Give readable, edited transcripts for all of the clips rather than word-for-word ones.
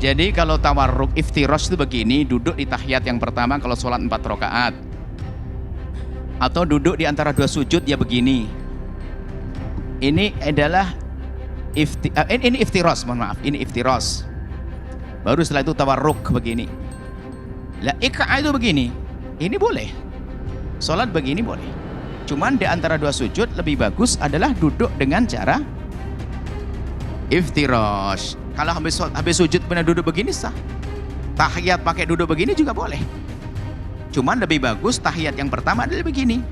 Jadi kalau tawarruk iftirosh itu begini, duduk di tahiyat yang pertama kalau sholat 4 rakaat. Atau duduk di antara 2 sujud ya begini. Ini adalah ini iftirosh, mohon maaf, ini iftirosh. Baru setelah itu tawarruk begini. Lah iqa' itu begini. Ini boleh. Sholat begini boleh. Cuman di antara 2 sujud lebih bagus adalah duduk dengan cara iftirosh. Kalau habis sujud benar duduk begini sah. Tahiyat pakai duduk begini juga boleh. Cuman lebih bagus tahiyat yang pertama adalah begini.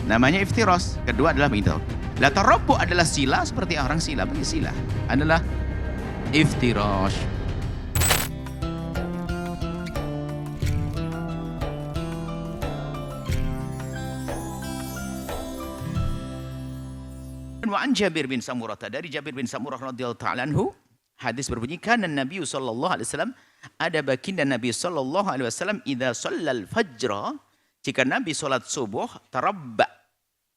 Namanya iftirosh. Kedua adalah begitu. La tarabbu adalah sila seperti orang sila. Bagi sila adalah iftirosh. Wa an Jabir bin Samurah, dari Jabir bin Samurah radhiyallahu ta'ala anhu, hadis berbunyi kana Nabi sallallahu alaihi wasallam, ada baginda Nabi sallallahu alaihi wasallam idza shallal fajra, jika Nabi salat subuh, tarabba,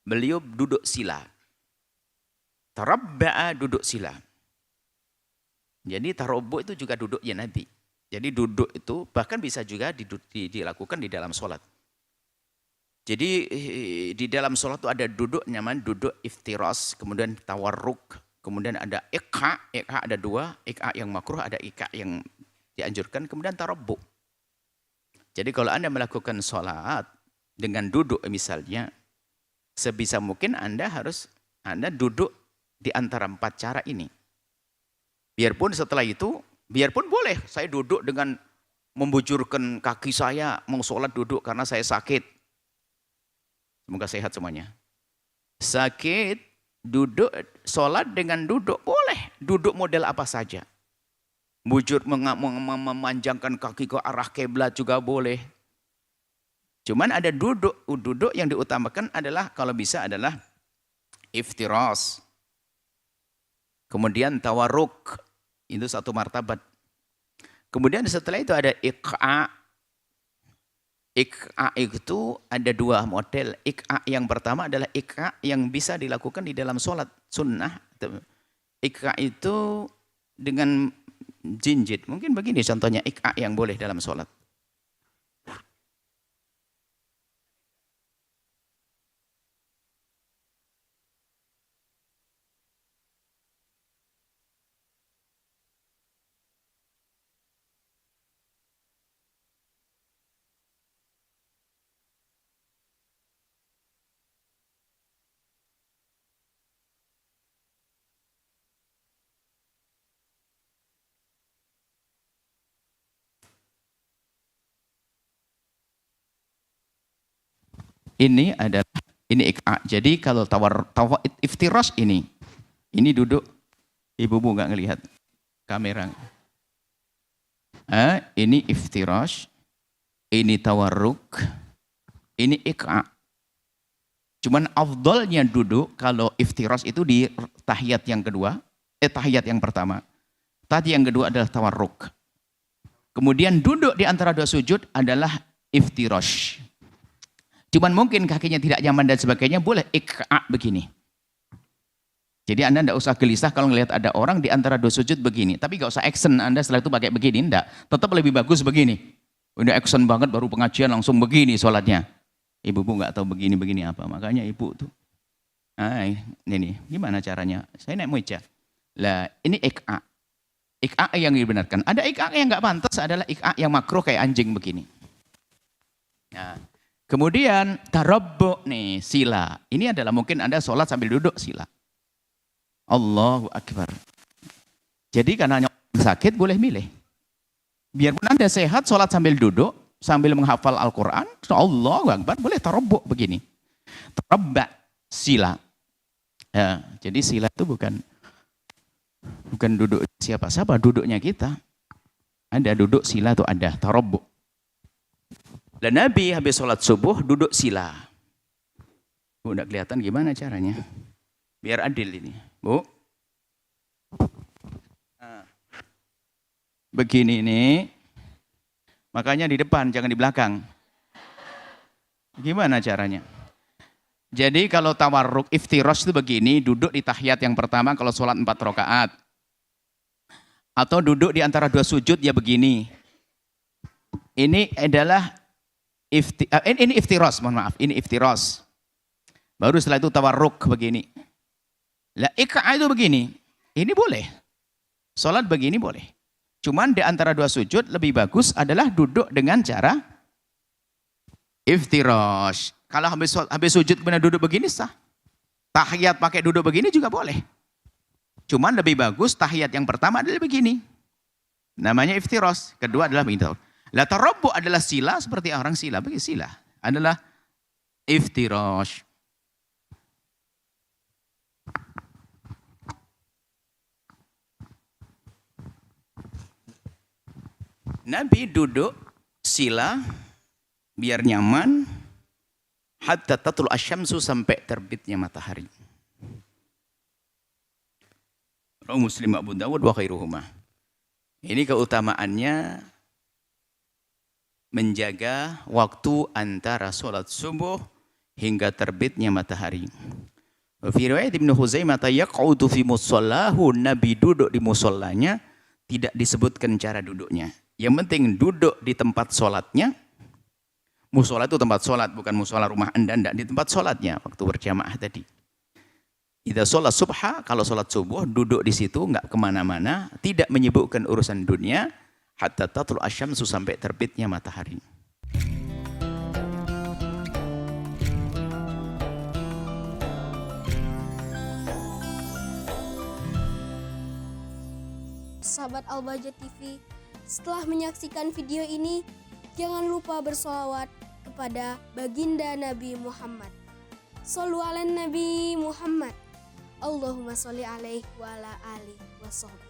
beliau duduk sila. Tarabba'a duduk sila. Jadi tarabbu itu juga duduknya Nabi. Jadi duduk itu bahkan bisa juga dilakukan di dalam salat. Jadi di dalam sholat itu ada duduk nyaman, duduk iftiras, kemudian tawarruk, kemudian ada iqa' ada 2, iqa' yang makruh, ada iqa' yang dianjurkan, kemudian tarabbu. Jadi kalau Anda melakukan sholat dengan duduk misalnya, sebisa mungkin Anda duduk di antara 4 cara ini. Biarpun setelah itu, biarpun boleh saya duduk dengan membujurkan kaki saya, mau sholat duduk karena saya sakit. Semoga sehat semuanya. Sakit, duduk, sholat dengan duduk, boleh. Duduk model apa saja. Bujur memanjangkan kaki ke arah kiblat juga boleh. Cuman ada duduk yang diutamakan adalah, kalau bisa adalah iftiras. Kemudian tawarruk, itu 1 martabat. Kemudian setelah itu ada iqa'. Iqa' itu ada 2 model. Iqa' yang pertama adalah iqa' yang bisa dilakukan di dalam sholat sunnah. Iqa' itu dengan jinjit. Mungkin begini contohnya iqa' yang boleh dalam sholat. Ini adalah iqa'. Jadi kalau iftiras ini duduk, ibu-ibu nggak ngelihat kamera. Ini iftiras, ini tawarruk, ini iqa'. Cuman afdalnya duduk kalau iftiras itu di tahiyat yang kedua, tahiyat yang pertama. Tadi yang kedua adalah tawarruk. Kemudian duduk di antara 2 sujud adalah iftiras. Cuman mungkin kakinya tidak nyaman dan sebagainya, boleh iqa' begini. Jadi Anda tidak usah gelisah kalau melihat ada orang di antara 2 sujud begini. Tapi nggak usah action Anda setelah itu pakai begini, enggak. Tetap lebih bagus begini. Udah action banget baru pengajian langsung begini sholatnya. Ibu-ibu nggak tahu begini apa. Makanya ibu tuh, ini gimana caranya? Saya naik meja. Lah ini iqa'. Iqa' yang dibenarkan. Ada iqa' yang nggak pantas, adalah iqa' yang makruh kayak anjing begini. Nah. Kemudian tarabbu nih, sila. Ini adalah mungkin Anda sholat sambil duduk sila. Allahu Akbar. Jadi karena sakit boleh milih. Biarpun Anda sehat, sholat sambil duduk, sambil menghafal Al-Quran, Allahu Akbar, boleh tarabbu begini. Tarabba, sila. Ya, jadi sila itu bukan duduk siapa-siapa, duduknya kita. Ada duduk sila itu ada, tarabbu. Dan Nabi habis sholat subuh duduk sila. Bu, enggak kelihatan gimana caranya? Biar adil ini. Bu. Begini nih. Makanya di depan, jangan di belakang. Gimana caranya? Jadi kalau tawarruk iftirosh itu begini, duduk di tahiyat yang pertama kalau sholat 4 rakaat. Atau duduk di antara dua sujud ya begini. Ini adalah ini iftiros, mohon maaf. Ini iftiros. Baru setelah itu tawarruk begini. Lah iqa itu begini. Ini boleh. Salat begini boleh. Cuman di antara dua sujud lebih bagus adalah duduk dengan cara iftirosh. Kalau habis sujud kemudian duduk begini sah. Tahiyat pakai duduk begini juga boleh. Cuman lebih bagus tahiyat yang pertama adalah begini. Namanya iftirosh. Kedua adalah begini. La tarabbu adalah sila seperti orang sila. Bagi sila adalah iftirosh. Nabi duduk sila biar nyaman hatta tatul asyamsu sampai terbitnya matahari. Rawahu Muslim Abu Dawud wa khairuhuma. Ini keutamaannya menjaga waktu antara sholat subuh hingga terbitnya matahari. Fi riwayat Ibnu Huzaimah yaqudu fi musallahu, Nabi duduk di musallanya, tidak disebutkan cara duduknya. Yang penting duduk di tempat sholatnya. Musola itu tempat sholat, bukan musola rumah Anda, di tempat sholatnya waktu berjamaah tadi. Idza sholat subha, kalau sholat subuh duduk di situ, nggak kemana-mana, tidak menyibukkan urusan dunia, hatta tatul asyamsu sampai terbitnya matahari. Sahabat Al-Bahjah TV, setelah menyaksikan video ini, jangan lupa bersolawat kepada baginda Nabi Muhammad. Shollu ala Nabi Muhammad. Allahumma sholli alaihi wa ala alihi wa sahbihi.